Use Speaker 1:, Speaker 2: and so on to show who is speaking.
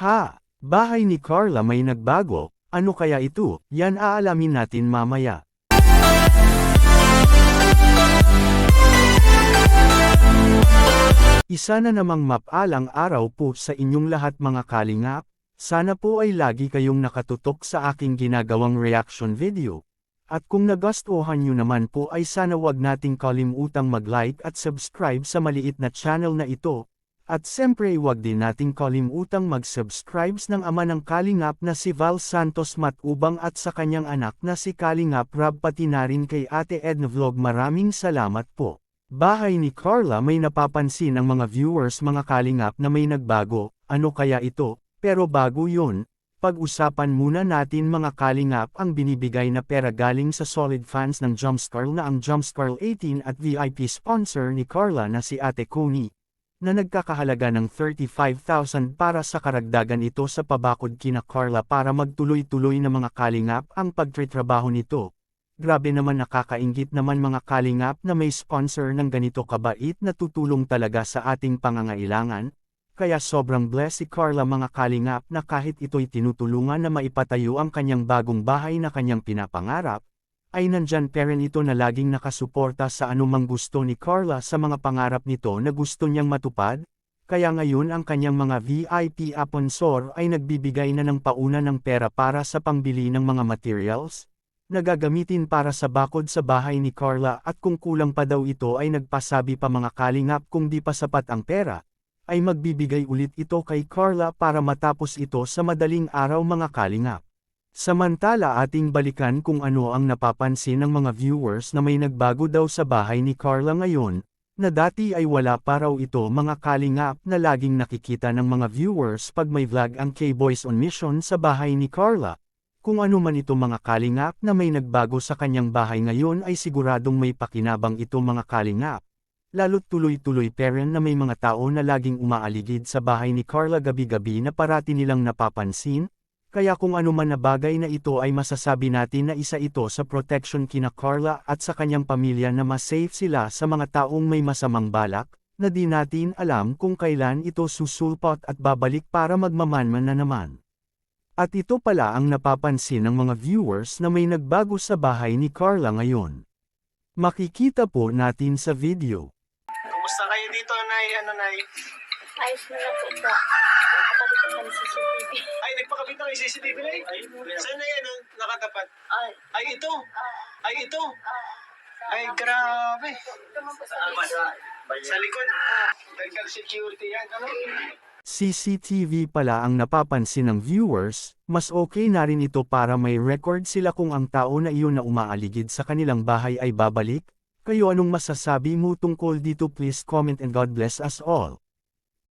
Speaker 1: Ha! Bahay ni Carla may nagbago, ano kaya ito? Yan aalamin natin mamaya. Isa na namang mapalang araw po sa inyong lahat mga kalingap, sana po ay lagi kayong nakatutok sa aking ginagawang reaction video. At kung nagustuhan nyo naman po ay sana wag nating kalimutang mag-like at subscribe sa maliit na channel na ito. At siyempre wag din nating kalimutang mag-subscribe ng ama ng Kalingap na si Val Santos Matubang at sa kanyang anak na si Kalingap Rab pati na rin kay Ate Edna Vlog. Maraming salamat po. Bahay ni Carla may napapansin ang mga viewers mga Kalingap na may nagbago, ano kaya ito? Pero bago yun, pag-usapan muna natin mga Kalingap ang binibigay na pera galing sa solid fans ng Jumpscarl na ang Jumpscarl 18 at VIP sponsor ni Carla na si Ate Connie, na nagkakahalaga ng 35,000 para sa karagdagan ito sa pabakod kina Carla para magtuloy-tuloy na mga Kalingap ang pagtritrabaho nito. Grabe naman nakakainggit naman mga Kalingap na may sponsor ng ganito kabait na tutulong talaga sa ating pangangailangan. Kaya sobrang blessed si Carla mga Kalingap na kahit ito'y tinutulungan na maipatayo ang kanyang bagong bahay na kanyang pinapangarap, ay nandyan pa rin ito na laging nakasuporta sa anumang gusto ni Carla sa mga pangarap nito na gusto niyang matupad. Kaya ngayon ang kanyang mga VIP sponsor ay nagbibigay na ng pauna ng pera para sa pangbili ng mga materials na gagamitin para sa bakod sa bahay ni Carla at kung kulang pa daw ito ay nagpasabi pa mga Kalingap kung di pa sapat ang pera, ay magbibigay ulit ito kay Carla para matapos ito sa madaling araw mga Kalingap. Samantala ating balikan kung ano ang napapansin ng mga viewers na may nagbago daw sa bahay ni Carla ngayon, na dati ay wala pa raw ito mga Kalingap na laging nakikita ng mga viewers pag may vlog ang K-Boys on Mission sa bahay ni Carla. Kung ano man ito mga Kalingap na may nagbago sa kanyang bahay ngayon ay siguradong may pakinabang ito mga Kalingap. Lalo't tuloy-tuloy pa rin na may mga tao na laging umaaligid sa bahay ni Carla gabi-gabi na parati nilang napapansin. Kaya kung ano man na bagay na ito ay masasabi natin na isa ito sa protection kina Carla at sa kanyang pamilya na mas safe sila sa mga taong may masamang balak, na di natin alam kung kailan ito susulpot at babalik para magmamanman na naman. At ito pala ang napapansin ng mga viewers na may nagbago sa bahay ni Carla ngayon. Makikita po natin sa video.
Speaker 2: Kumusta kayo dito, Nay? Nay?
Speaker 3: Ayos na lang po ito. Nakakabit kami sa CCTV.
Speaker 2: Ay, nagpakabit ng CCTV na eh. Saan na yan, nakatapat? Ay, ito. Ay, ito. Ay, grabe. Sa likod. Dagdag security yan. Ano?
Speaker 1: CCTV pala ang napapansin ng viewers, mas okay na rin ito para may record sila kung ang tao na iyon na umaaligid sa kanilang bahay ay babalik. Kayo anong masasabi mo tungkol dito? Please comment and God bless us all.